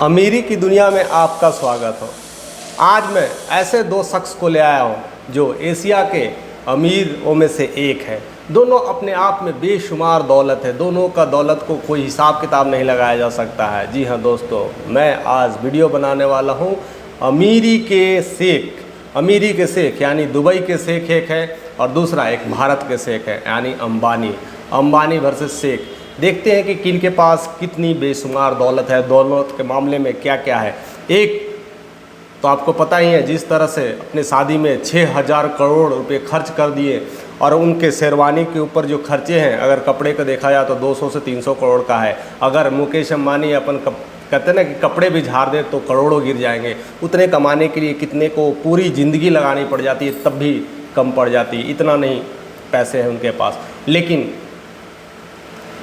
अमीरी की दुनिया में आपका स्वागत हो। आज मैं ऐसे दो शख्स को ले आया हूँ जो एशिया के अमीरों में से एक है। दोनों अपने आप में बेशुमार दौलत है। दोनों का दौलत को कोई हिसाब किताब नहीं लगाया जा सकता है। जी हाँ दोस्तों, मैं आज वीडियो बनाने वाला हूँ अमीरी के शेख। अमीरी के शेख यानी दुबई के शेख एक है और दूसरा एक भारत के शेख है यानी अंबानी वर्सेस शेख। देखते हैं कि किन के पास कितनी बेशुमार दौलत है, दौलत के मामले में क्या क्या है। एक तो आपको पता ही है, जिस तरह से अपने शादी में 6000 करोड़ रुपए खर्च कर दिए और उनके शेरवानी के ऊपर जो खर्चे हैं, अगर कपड़े का देखा जाए तो 200 से 300 करोड़ का है। अगर मुकेश अंबानी कहते हैं ना कि कपड़े भी झाड़ दे तो करोड़ों गिर जाएंगे। उतने कमाने के लिए कितने को पूरी ज़िंदगी लगानी पड़ जाती है, तब भी कम पड़ जाती है। इतना नहीं पैसे हैं उनके पास।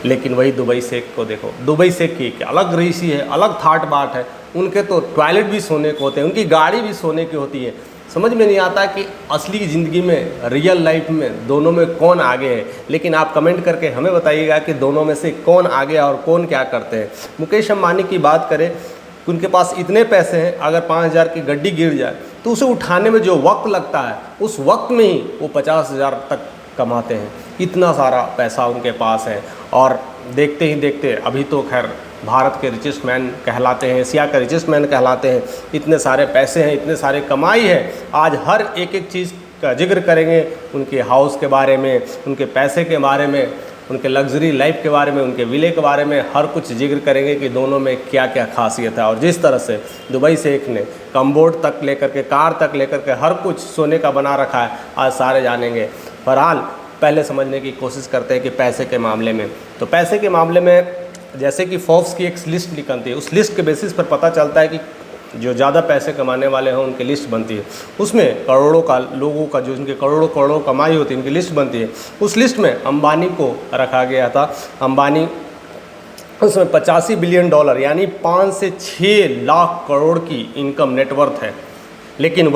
लेकिन वही दुबई शेख को देखो। दुबई शेख की अलग रईसी है, अलग थाट बाट है। उनके तो टॉयलेट भी सोने के होते हैं, उनकी गाड़ी भी सोने की होती है। समझ में नहीं आता कि असली ज़िंदगी में, रियल लाइफ में दोनों में कौन आगे है। लेकिन आप कमेंट करके हमें बताइएगा कि दोनों में से कौन आगे है और कौन क्या करते हैं। मुकेश अंबानी की बात करें, उनके पास इतने पैसे हैं, अगर 5000 की गड्डी गिर जाए तो उसे उठाने में जो वक्त लगता है, उस वक्त में ही वो 50,000 तक कमाते हैं। इतना सारा पैसा उनके पास है। और देखते ही देखते अभी तो खैर भारत के रिचेस्ट मैन कहलाते हैं, एशिया का रिचेस्ट मैन कहलाते हैं। इतने सारे पैसे हैं, इतने सारे कमाई है। आज हर एक चीज़ का जिक्र करेंगे, उनके हाउस के बारे में, उनके पैसे के बारे में, उनके लग्जरी लाइफ के बारे में, उनके विले के बारे में, हर कुछ जिक्र करेंगे कि दोनों में क्या क्या खासियत है। और जिस तरह से दुबई शेख ने कमबोर्ड तक लेकर के, कार तक लेकर के हर कुछ सोने का बना रखा है, आज सारे जानेंगे। बहरहाल पहले समझने की कोशिश करते हैं कि पैसे के मामले में, तो पैसे के मामले में जैसे कि फोर्ब्स की एक लिस्ट निकलती है, उस लिस्ट के बेसिस पर पता चलता है कि जो ज़्यादा पैसे कमाने वाले हैं उनकी लिस्ट बनती है। उसमें करोड़ों का लोगों का, जो उनके करोड़ों करोड़ों कमाई होती है, उनकी लिस्ट बनती है। उस लिस्ट में अंबानी को रखा गया था। अंबानी उसमें $85 बिलियन यानी 5 से 6 लाख करोड़ की इनकम नेटवर्थ है। लेकिन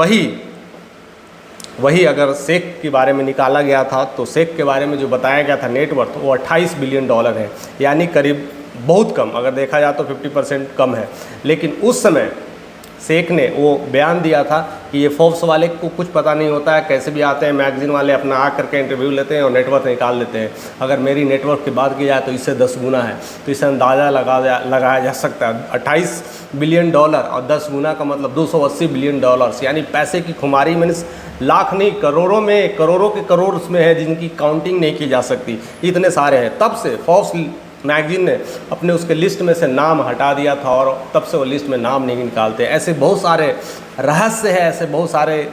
वही अगर शेख के बारे में निकाला गया था तो शेख के बारे में जो बताया गया था नेटवर्थ, वो $28 बिलियन है, यानी करीब बहुत कम, अगर देखा जाए तो 50% कम है। लेकिन उस समय शेख ने वो बयान दिया था कि ये फोर्ब्स वाले को कुछ पता नहीं होता है, कैसे भी आते हैं मैगजीन वाले, अपना आ करके इंटरव्यू लेते हैं और नेटवर्थ निकाल लेते हैं। अगर मेरी नेटवर्थ की बात की जाए तो इससे 10 गुना है। तो इससे अंदाज़ा लगाया जा सकता है। $28 बिलियन और 10 गुना का मतलब $280 बिलियन, यानी पैसे की खुमारी। मीन्स लाख नहीं, करोड़ों में, करोड़ों के करोड़ उसमें है जिनकी काउंटिंग नहीं की जा सकती, इतने सारे हैं। तब से फोर्ब्स मैगजीन ने अपने उसके लिस्ट में से नाम हटा दिया था और तब से वो लिस्ट में नाम नहीं निकालते। ऐसे बहुत सारे रहस्य हैं, ऐसे बहुत सारे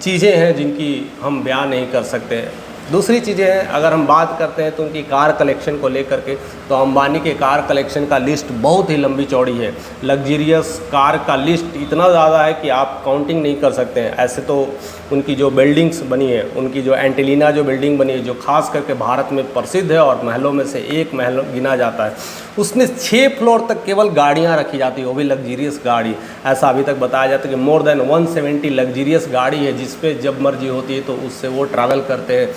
चीज़ें हैं जिनकी हम बयान नहीं कर सकते। दूसरी चीज़ें हैं, अगर हम बात करते हैं तो उनकी कार कलेक्शन को लेकर के, तो अंबानी के कार कलेक्शन का लिस्ट बहुत ही लंबी चौड़ी है। लग्जरियस कार का लिस्ट इतना ज़्यादा है कि आप काउंटिंग नहीं कर सकते हैं। ऐसे तो उनकी जो बिल्डिंग्स बनी है, उनकी जो एंटेलिना जो बिल्डिंग बनी है, जो खास करके भारत में प्रसिद्ध है और महलों में से एक महल गिना जाता है, उसमें 6 फ्लोर तक केवल गाड़ियाँ रखी जाती है, वो भी लग्जरियस गाड़ी। ऐसा अभी तक बताया जाता है कि मोर देन 170 लग्जरियस गाड़ी है, जिस पे जब मर्जी होती है तो उससे वो ट्रैवल करते हैं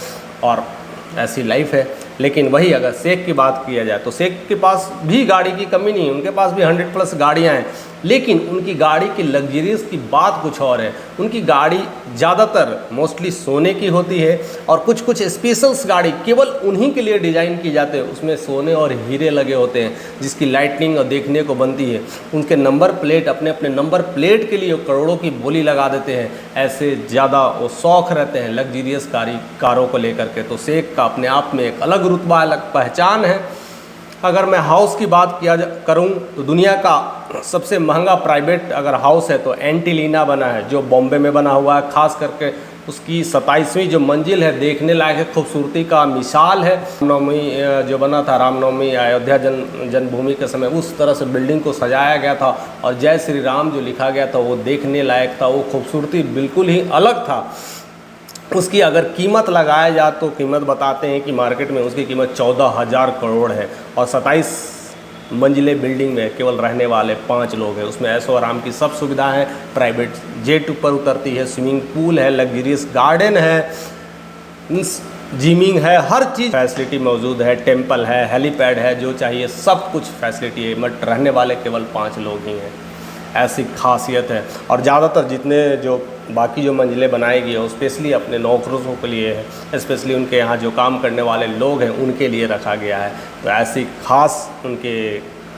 और ऐसी लाइफ है। लेकिन वही अगर शेख की बात किया जाए तो शेख के पास भी गाड़ी की कमी नहीं है, उनके पास भी 100+ गाड़ियाँ हैं। लेकिन उनकी गाड़ी की लग्जरियस की बात कुछ और है। उनकी गाड़ी ज़्यादातर मोस्टली सोने की होती है और कुछ स्पेशल्स गाड़ी केवल उन्हीं के लिए डिज़ाइन की जाते हैं, उसमें सोने और हीरे लगे होते हैं, जिसकी लाइटनिंग और देखने को बनती है। उनके नंबर प्लेट, अपने नंबर प्लेट के लिए करोड़ों की बोली लगा देते हैं। ऐसे ज़्यादा वो शौक़ रहते हैं लग्जरियस कारों को लेकर के। तो शेख का अपने आप में एक अलग रुतबा, अलग पहचान है। अगर मैं हाउस की बात करूं तो दुनिया का सबसे महंगा प्राइवेट अगर हाउस है तो एंटेलिना बना है, जो बॉम्बे में बना हुआ है। खास करके उसकी 27वीं जो मंजिल है, देखने लायक है, खूबसूरती का मिसाल है। रामनवमी जो बना था, रामनवमी अयोध्या जन्मभूमि के समय, उस तरह से बिल्डिंग को सजाया गया था और जय श्री राम जो लिखा गया था वो देखने लायक था। वो खूबसूरती बिल्कुल ही अलग था। उसकी अगर कीमत लगाया जाए तो कीमत बताते हैं कि मार्केट में उसकी कीमत 14,000 करोड़ है और 27 मंजिले बिल्डिंग में केवल रहने वाले 5 लोग हैं। उसमें ऐशो आराम की सब सुविधा है, प्राइवेट जेट ऊपर उतरती है, स्विमिंग पूल है, लग्जरियस गार्डन है। जिमिंग है, हर चीज़ फैसिलिटी मौजूद है, टेम्पल है, हेलीपैड है, जो चाहिए सब कुछ फैसिलिटी है। बट रहने वाले केवल 5 लोग ही हैं, ऐसी खासियत है। और ज़्यादातर जितने जो बाकी जो मंजिलें बनाई गई है वो स्पेशली अपने नौकरों के लिए है, स्पेशली उनके यहाँ जो काम करने वाले लोग हैं उनके लिए रखा गया है। तो ऐसी खास उनके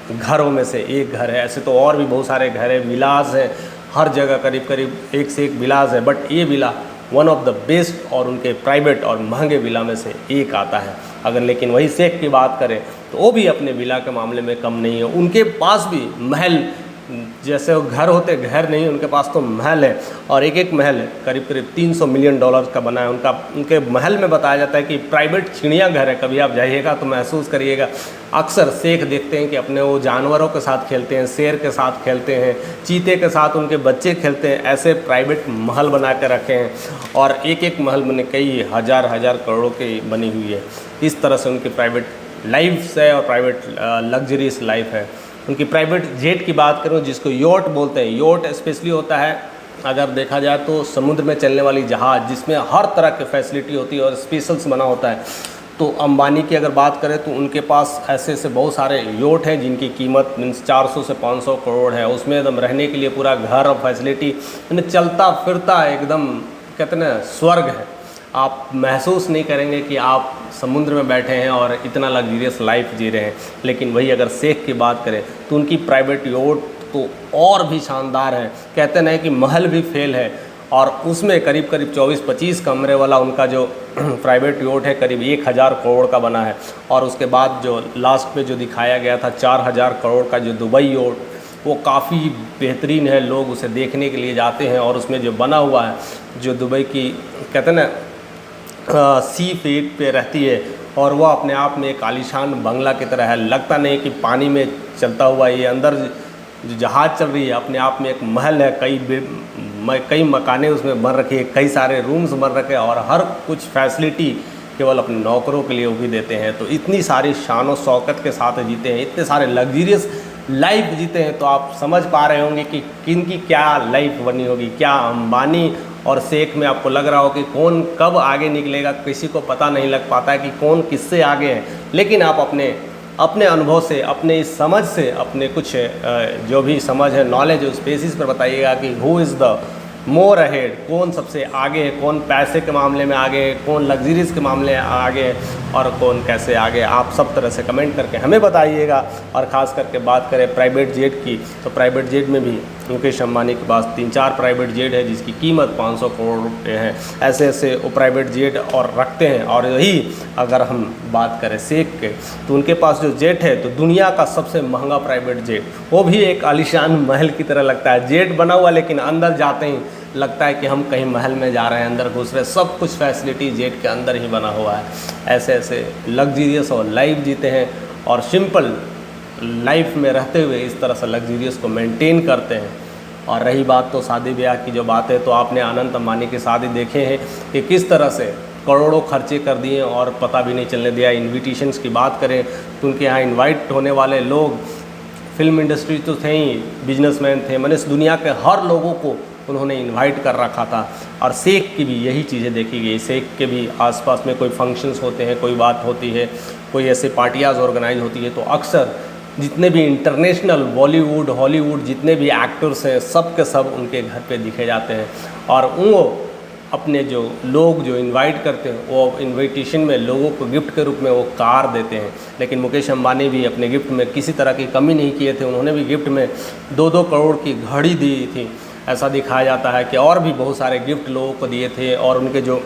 घरों में से एक घर है। ऐसे तो और भी बहुत सारे घर हैं, विलास हैं, हर जगह करीब करीब एक से एक विलास है, बट ये villa one of the best और उनके प्राइवेट और महंगे विला में से एक आता है। अगर लेकिन वही शेख की बात करें तो वो भी अपने विला के मामले में कम नहीं है। उनके पास भी महल, जैसे वो घर होते घर नहीं, उनके पास तो महल है, और एक एक महल करीब करीब $300 मिलियन का बना है। उनके महल में बताया जाता है कि प्राइवेट चिड़ियाघर है। कभी आप जाइएगा तो महसूस करिएगा। अक्सर शेख देखते हैं कि अपने वो जानवरों के साथ खेलते हैं, शेर के साथ खेलते हैं, चीते के साथ उनके बच्चे खेलते हैं। ऐसे प्राइवेट महल बना के रखे हैं, और एक एक महल बने कई हज़ार करोड़ों की बनी हुई है। इस तरह से उनकी प्राइवेट लाइफ है और प्राइवेट लग्जरीज लाइफ है। उनकी प्राइवेट जेट की बात करूं, जिसको योट बोलते हैं। योट स्पेशली होता है, अगर देखा जाए तो समुद्र में चलने वाली जहाज़, जिसमें हर तरह की फैसिलिटी होती है और स्पेशल्स बना होता है। तो अंबानी की अगर बात करें तो उनके पास ऐसे ऐसे बहुत सारे योट हैं जिनकी कीमत मीन्स 400 से 500 करोड़ है। उसमें एकदम रहने के लिए पूरा घर और फैसिलिटी, चलता फिरता एकदम कहते हैं ना स्वर्ग है। आप महसूस नहीं करेंगे कि आप समुद्र में बैठे हैं और इतना लग्जरियस लाइफ जी रहे हैं। लेकिन वही अगर शेख की बात करें तो उनकी प्राइवेट योट तो और भी शानदार है। कहते नहीं कि महल भी फेल है, और उसमें करीब करीब 24-25 कमरे वाला उनका जो प्राइवेट योट है करीब 1000 करोड़ का बना है। और उसके बाद जो लास्ट में जो दिखाया गया था 4000 करोड़ का जो दुबई योट, वो काफ़ी बेहतरीन है। लोग उसे देखने के लिए जाते हैं, और उसमें जो बना हुआ है, जो दुबई की कहते हैं ना सी फीट पे रहती है, और वह अपने आप में एक आलीशान बंगला की तरह है। लगता नहीं कि पानी में चलता हुआ ये अंदर जो जहाज़ चल रही है अपने आप में एक महल है। कई मकानें उसमें बन रखी है, कई सारे रूम्स बन रखे हैं, और हर कुछ फैसिलिटी केवल अपने नौकरों के लिए वो भी देते हैं। तो इतनी सारी शान और शौकत के साथ जीते हैं, इतने सारे लग्जरियस लाइफ जीते हैं। तो आप समझ पा रहे होंगे कि किन की क्या लाइफ बनी होगी। क्या अंबानी और शेख में आपको लग रहा हो कि कौन कब आगे निकलेगा, किसी को पता नहीं लग पाता है कि कौन किससे आगे है। लेकिन आप अपने अनुभव से, अपने इस समझ से, अपने कुछ जो भी समझ है, नॉलेज है, उस बेसिस पर बताइएगा कि who is the more ahead, कौन सबसे आगे है, कौन पैसे के मामले में आगे है, कौन लग्जरीज के मामले में आगे है, और कौन कैसे आगे। आप सब तरह से कमेंट करके हमें बताइएगा। और ख़ास करके बात करें प्राइवेट जेट की, तो प्राइवेट जेट में भी मुकेश अंबानी के पास 3-4 प्राइवेट जेट है जिसकी कीमत 500 करोड़ रुपये है। ऐसे ऐसे वो प्राइवेट जेट और रखते हैं। और यही अगर हम बात करें शेख के, तो उनके पास जो जेट है तो दुनिया का सबसे महंगा प्राइवेट जेट, वो भी एक आलीशान महल की तरह लगता है। जेट बना हुआ, लेकिन अंदर जाते ही लगता है कि हम कहीं महल में जा रहे हैं, अंदर घुस रहे। सब कुछ फैसिलिटी जेट के अंदर ही बना हुआ है। ऐसे ऐसे लग्जरियस और लाइफ जीते हैं, और सिंपल लाइफ में रहते हुए इस तरह से लग्जरियस को मेंटेन करते हैं। और रही बात तो शादी ब्याह की जो बात है, तो आपने अनंत अंबानी की शादी देखे हैं कि किस तरह से करोड़ों खर्चे कर दिए और पता भी नहीं चलने दिया। इन्विटेशंस की बात करें तो उनके यहाँ इन्वाइट होने वाले लोग फिल्म इंडस्ट्री तो थे ही, बिजनेसमैन थे, मैंने इस दुनिया के हर लोगों को उन्होंने इनवाइट कर रखा था। और शेख की भी यही चीज़ें देखी गई। शेख के भी आसपास में कोई फंक्शंस होते हैं, कोई बात होती है, कोई ऐसे पार्टियाज़ ऑर्गेनाइज होती है, तो अक्सर जितने भी इंटरनेशनल बॉलीवुड हॉलीवुड जितने भी एक्टर्स हैं सब के सब उनके घर पे दिखे जाते हैं। और वो अपने जो लोग जो इनवाइट करते हैं वो इनविटेशन में लोगों को गिफ्ट के रूप में वो कार देते हैं। लेकिन मुकेश अंबानी भी अपने गिफ्ट में किसी तरह की कमी नहीं किए थे। उन्होंने भी गिफ्ट में 2-2 करोड़ की घड़ी दी थी। ऐसा दिखाया जाता है कि और भी बहुत सारे गिफ्ट लोगों को दिए थे। और उनके जो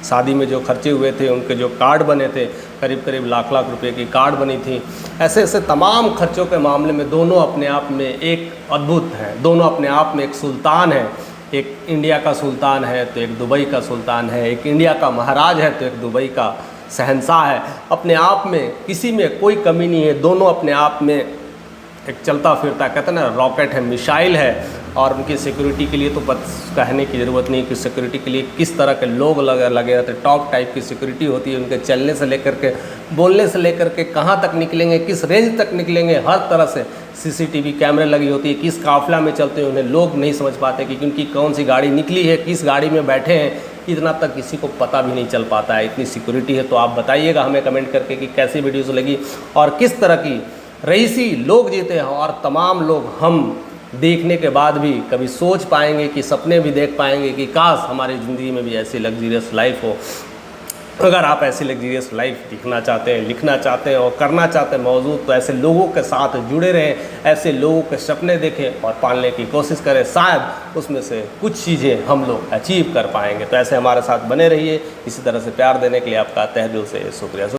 शादी में जो खर्चे हुए थे, उनके जो कार्ड बने थे, करीब करीब लाख रुपए की कार्ड बनी थी। ऐसे ऐसे तमाम खर्चों के मामले में दोनों अपने आप में एक अद्भुत हैं। दोनों अपने आप में एक सुल्तान है। एक इंडिया का सुल्तान है तो एक दुबई का सुल्तान है। एक इंडिया का महाराज है तो एक दुबई का शहंशाह है। अपने आप में किसी में कोई कमी नहीं है। दोनों अपने आप में एक चलता फिरता कहते हैं ना रॉकेट है, मिसाइल है। और उनकी सिक्योरिटी के लिए तो बस कहने की ज़रूरत नहीं कि सिक्योरिटी के लिए किस तरह के लोग लगे रहते। टॉप टाइप की सिक्योरिटी होती है। उनके चलने से लेकर के, बोलने से लेकर के, कहाँ तक निकलेंगे, किस रेंज तक निकलेंगे, हर तरह से सीसीटीवी कैमरे लगी होती है। किस काफिला में चलते हैं उन्हें लोग नहीं समझ पाते कि उनकी कौन सी गाड़ी निकली है, किस गाड़ी में बैठे हैं, इतना तक किसी को पता भी नहीं चल पाता है, इतनी सिक्योरिटी है। तो आप बताइएगा हमें कमेंट करके कि कैसी वीडियोज़ लगी और किस तरह की रईसी लोग जीते हैं, और तमाम लोग हम देखने के बाद भी कभी सोच पाएंगे कि सपने भी देख पाएंगे कि काश हमारी ज़िंदगी में भी ऐसी लग्जरियस लाइफ हो। अगर आप ऐसी लग्जरियस लाइफ दिखना चाहते हैं, लिखना चाहते हैं और करना चाहते हैं मौजूद, तो ऐसे लोगों के साथ जुड़े रहें, ऐसे लोगों के सपने देखें और पालने की कोशिश करें। शायद उसमें से कुछ चीज़ें हम लोग अचीव कर पाएंगे। तो ऐसे हमारे साथ बने रहिए। इसी तरह से प्यार देने के लिए आपका तहे दिल से शुक्रिया।